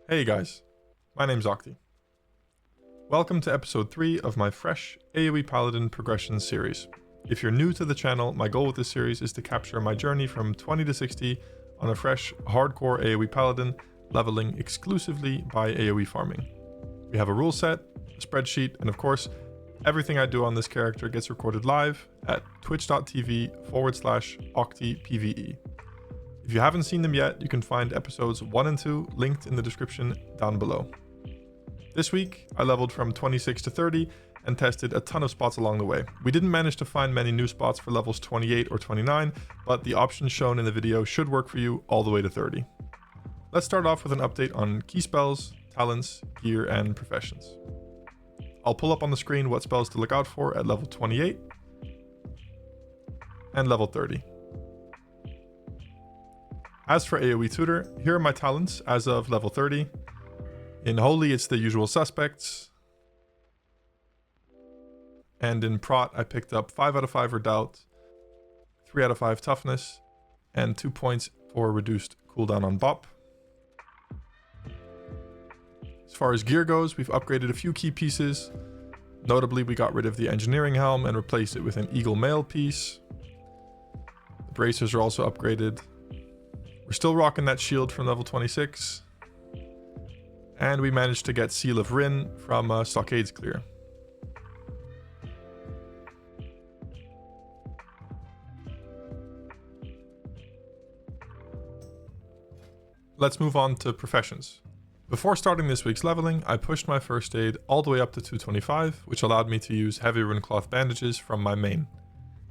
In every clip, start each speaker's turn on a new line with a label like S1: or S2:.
S1: Hey guys, my name's Octi. Welcome to episode 3 of my fresh AOE Paladin progression series. If you're new to the channel, my goal with this series is to capture my journey from 20 to 60 on a fresh, hardcore AOE Paladin, leveling exclusively by AOE farming. We have a rule set, a spreadsheet, and of course, everything I do on this character gets recorded live at twitch.tv/OctiPVE. If you haven't seen them yet, you can find episodes 1 and 2 linked in the description down below. This week, I leveled from 26 to 30 and tested a ton of spots along the way. We didn't manage to find many new spots for levels 28 or 29, but the options shown in the video should work for you all the way to 30. Let's start off with an update on key spells, talents, gear, and professions. I'll pull up on the screen what spells to look out for at level 28 and level 30. As for AOE Tutor, here are my talents as of level 30. In Holy, it's the usual suspects. And in Prot, I picked up 5 out of 5 Redoubt, 3 out of 5 Toughness, and 2 points for reduced cooldown on Bop. As far as gear goes, we've upgraded a few key pieces. Notably, we got rid of the Engineering Helm and replaced it with an Eagle Mail piece. The bracers are also upgraded. We're still rocking that shield from level 26. And we managed to get Seal of Rin from Stockades Clear. Let's move on to professions. Before starting this week's leveling, I pushed my first aid all the way up to 225, which allowed me to use heavy runecloth bandages from my main.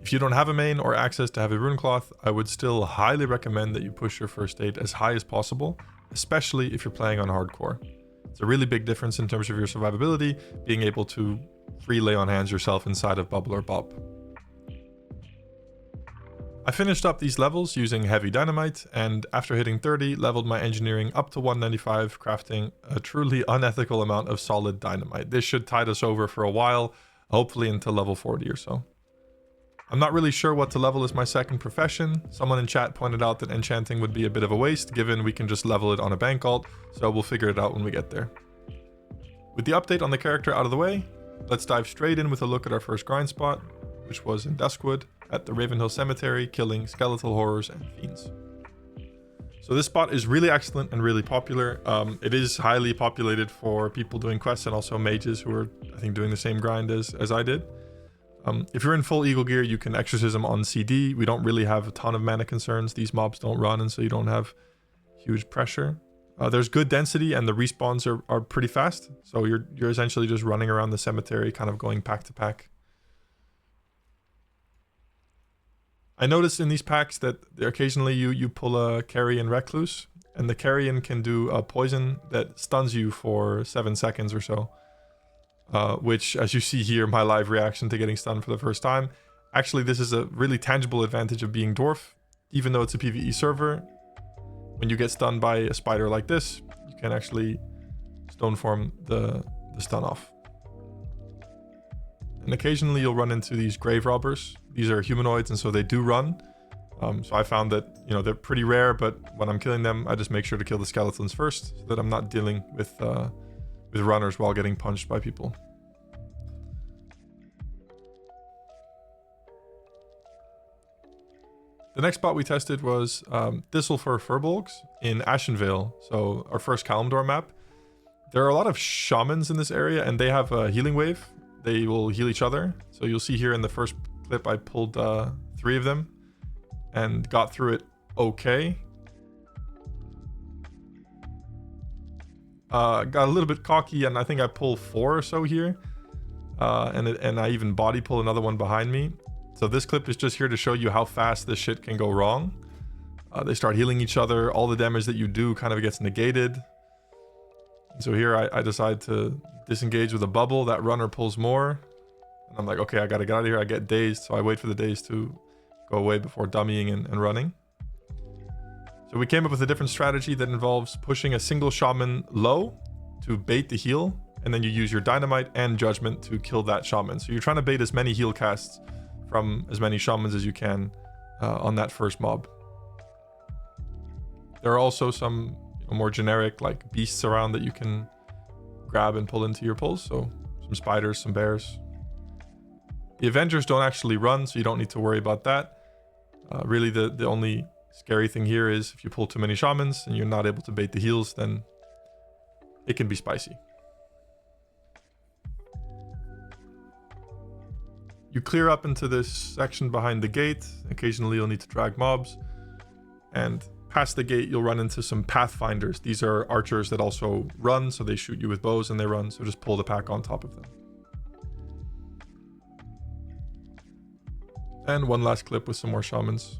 S1: If you don't have a main or access to heavy runecloth, I would still highly recommend that you push your first aid as high as possible, especially if you're playing on hardcore. It's a really big difference in terms of your survivability, being able to free lay on hands yourself inside of Bubble or Bop. I finished up these levels using heavy dynamite, and after hitting 30, leveled my engineering up to 195, crafting a truly unethical amount of solid dynamite. This should tide us over for a while, hopefully until level 40 or so. I'm not really sure what to level as my second profession. Someone in chat pointed out that enchanting would be a bit of a waste, given we can just level it on a bank alt, so we'll figure it out when we get there. With the update on the character out of the way, let's dive straight in with a look at our first grind spot, which was in Duskwood at the Ravenhill Cemetery, killing skeletal horrors and fiends. So this spot is really excellent and really popular. It is highly populated for people doing quests and also mages who are, I think, doing the same grind as I did. If you're in full Eagle gear, you can Exorcism on CD. We don't really have a ton of mana concerns. These mobs don't run, and so you don't have huge pressure. There's good density, and the respawns are pretty fast. So you're essentially just running around the cemetery, kind of going pack to pack. I noticed in these packs that occasionally you pull a Carrion Recluse, and the Carrion can do a poison that stuns you for 7 seconds or so. Which, as you see here, my live reaction to getting stunned for the first time. Actually, this is a really tangible advantage of being Dwarf. Even though it's a PvE server, when you get stunned by a spider like this, you can actually stoneform the stun off. And occasionally you'll run into these grave robbers. These are humanoids, and so they do run. So I found that, they're pretty rare, but when I'm killing them, I just make sure to kill the skeletons first, so that I'm not dealing with runners while getting punched by people. The next spot we tested was Thistlefur Furbolgs in Ashenvale, so our first Kalimdor map. There are a lot of shamans in this area, and they have a healing wave. They will heal each other. So you'll see here in the first clip I pulled 3 of them and got through it okay. Got a little bit cocky, and I think I pulled 4 or so here. And I even body pull another one behind me. So this clip is just here to show you how fast this shit can go wrong. They start healing each other. All the damage that you do kind of gets negated. And so here I decide to disengage with a bubble. That runner pulls more. And I'm like, okay, I gotta get out of here. I get dazed, so I wait for the daze to go away before dummying and running. So we came up with a different strategy that involves pushing a single shaman low to bait the heal, and then you use your dynamite and judgment to kill that shaman. So you're trying to bait as many heal casts from as many shamans as you can on that first mob. There are also some more generic like beasts around that you can grab and pull into your pulls. So some spiders, some bears. The Avengers don't actually run, so you don't need to worry about that. Really, the only scary thing here is if you pull too many shamans and you're not able to bait the heals, then it can be spicy. You clear up into this section behind the gate. Occasionally you'll need to drag mobs. And past the gate, you'll run into some pathfinders. These are archers that also run, so they shoot you with bows and they run. So just pull the pack on top of them. And one last clip with some more shamans.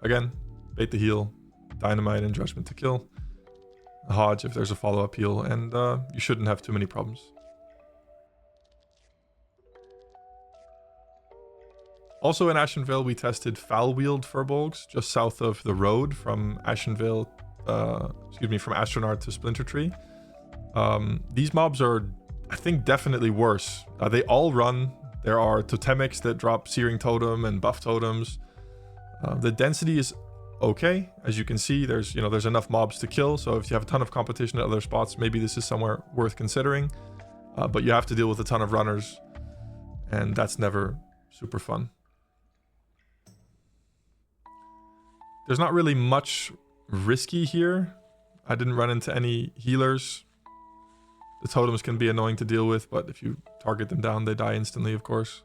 S1: Again, bait the heal, dynamite and judgment to kill. A hodge if there's a follow-up heal, and you shouldn't have too many problems. Also in Ashenvale, we tested Foulweald Furbolgs just south of the road from Ashenvale, from Astronard to Splinter Tree. These mobs are, I think, definitely worse. They all run. There are totemics that drop Searing Totem and buff totems. The density is okay. As you can see, there's enough mobs to kill. So if you have a ton of competition at other spots, maybe this is somewhere worth considering. But you have to deal with a ton of runners, and that's never super fun. There's not really much risky here. I didn't run into any healers. The totems can be annoying to deal with, but if you target them down, they die instantly, of course.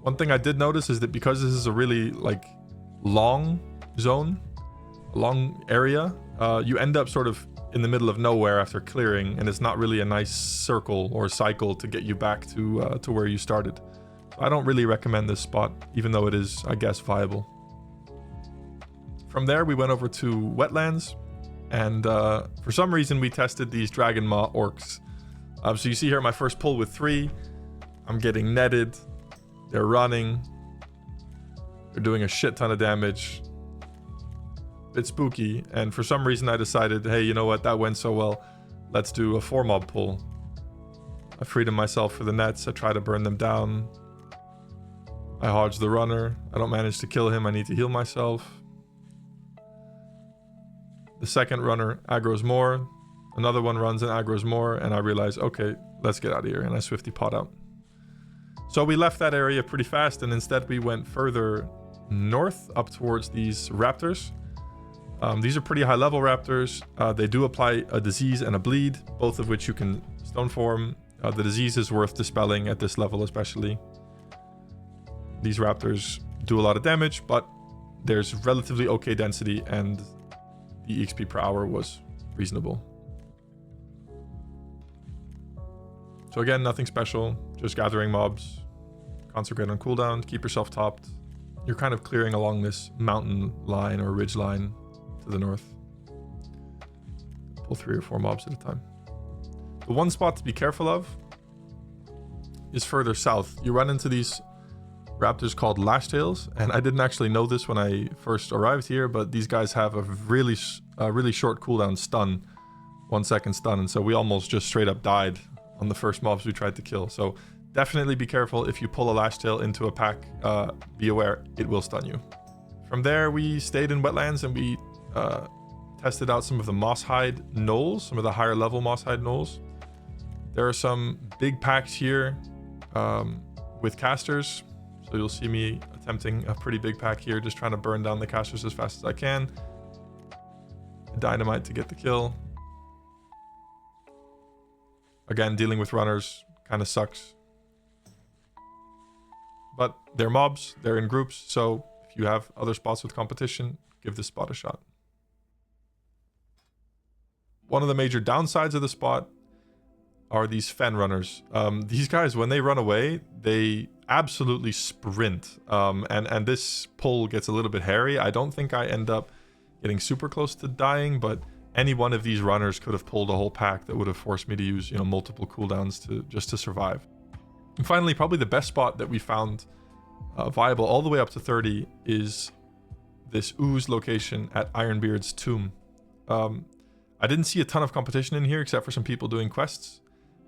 S1: One thing I did notice is that because this is a really long zone, a long area, you end up sort of in the middle of nowhere after clearing, and it's not really a nice circle or cycle to get you back to where you started. I don't really recommend this spot, even though it is, I guess, viable. From there, we went over to Wetlands, and for some reason, we tested these Dragonmaw Orcs. So you see here my first pull with 3. I'm getting netted. They're running. They're doing a shit ton of damage. Bit spooky, and for some reason, I decided, hey, you know what? That went so well. Let's do a 4-mob pull. I freed myself for the nets. I try to burn them down. I hodge the runner. I don't manage to kill him. I need to heal myself. The second runner aggroes more. Another one runs and aggroes more. And I realize, okay, let's get out of here. And I swiftly pot out. So we left that area pretty fast. And instead we went further north up towards these raptors. These are pretty high level raptors. They do apply a disease and a bleed, both of which you can stone form. The disease is worth dispelling at this level especially. These raptors do a lot of damage, but there's relatively okay density and the EXP per hour was reasonable. So again, nothing special, just gathering mobs, concentrate on cooldown, keep yourself topped. You're kind of clearing along this mountain line or ridge line to the north. Pull 3 or 4 mobs at a time. The one spot to be careful of is further south. You run into these raptors called Lashtails, and I didn't actually know this when I first arrived here, but these guys have a really short cooldown stun, 1 second stun, and so we almost just straight up died on the first mobs we tried to kill. So definitely be careful if you pull a Lashtail into a pack. Be aware it will stun you. From there we stayed in Wetlands and we tested out some of the Mosshide knolls, some of the higher level Mosshide knolls. There are some big packs here with casters. So you'll see me attempting a pretty big pack here, just trying to burn down the casters as fast as I can. Dynamite to get the kill. Again, dealing with runners kind of sucks. But they're mobs, they're in groups, so if you have other spots with competition, give this spot a shot. One of the major downsides of the spot are these fen runners. These guys, when they run away, they absolutely sprint. And this pull gets a little bit hairy. I don't think I end up getting super close to dying, but any one of these runners could have pulled a whole pack that would have forced me to use, multiple cooldowns just to survive. And finally, probably the best spot that we found viable all the way up to 30 is this Ooze location at Ironbeard's tomb. I didn't see a ton of competition in here except for some people doing quests.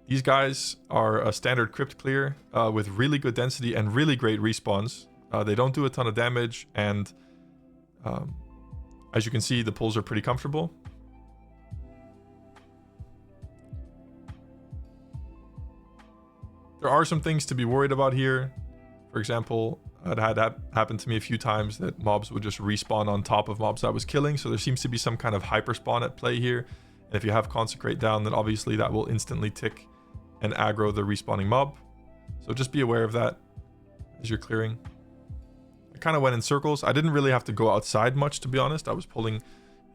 S1: These guys are a standard crypt clear with really good density and really great respawns. They don't do a ton of damage, and As you can see, the pulls are pretty comfortable. There are some things to be worried about here. For example, it had happened to me a few times that mobs would just respawn on top of mobs I was killing. So there seems to be some kind of hyper spawn at play here. And if you have Consecrate down, then obviously that will instantly tick and aggro the respawning mob. So just be aware of that as you're clearing. I kind of went in circles. I didn't really have to go outside much, to be honest. I was pulling,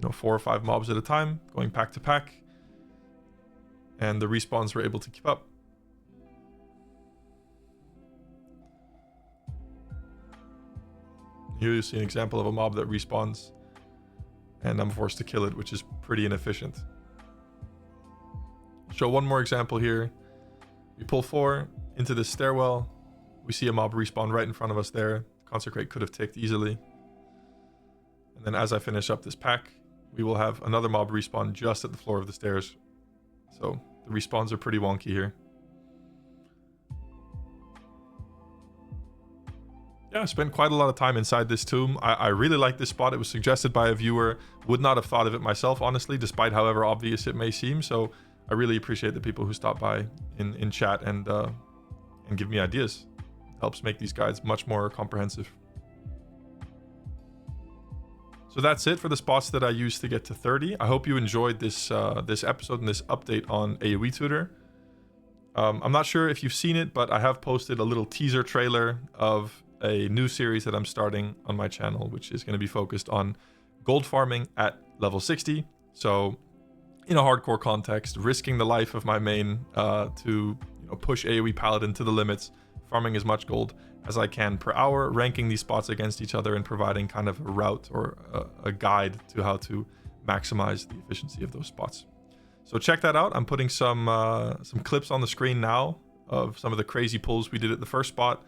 S1: 4 or 5 mobs at a time, going pack to pack. And the respawns were able to keep up. Here you see an example of a mob that respawns and I'm forced to kill it, which is pretty inefficient. Show one more example here. We pull 4 into this stairwell. We see a mob respawn right in front of us there. Consecrate could have ticked easily. And then as I finish up this pack, we will have another mob respawn just at the floor of the stairs. So the respawns are pretty wonky here. Yeah, I spent quite a lot of time inside this tomb. I really like this spot. It was suggested by a viewer. Would not have thought of it myself, honestly, despite however obvious it may seem. So I really appreciate the people who stop by in chat and give me ideas. It helps make these guides much more comprehensive. So that's it for the spots that I used to get to 30. I hope you enjoyed this this episode and this update on AOE Tutor. I'm not sure if you've seen it, but I have posted a little teaser trailer of a new series that I'm starting on my channel, which is going to be focused on gold farming at level 60. So in a hardcore context, risking the life of my main to push AOE Paladin to the limits, farming as much gold as I can per hour, ranking these spots against each other and providing kind of a route or a guide to how to maximize the efficiency of those spots. So check that out. I'm putting some clips on the screen now of some of the crazy pulls we did at the first spot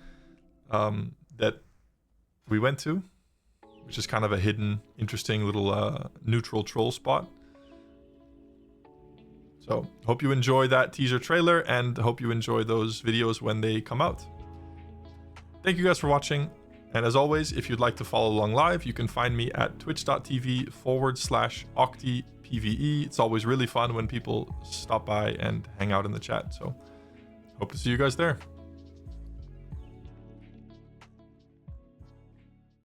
S1: that we went to, which is kind of a hidden, interesting little neutral troll spot. So hope you enjoy that teaser trailer and hope you enjoy those videos when they come out. Thank you guys for watching. And as always, if you'd like to follow along live, you can find me at twitch.tv/OctiPVE. It's always really fun when people stop by and hang out in the chat. So hope to see you guys there.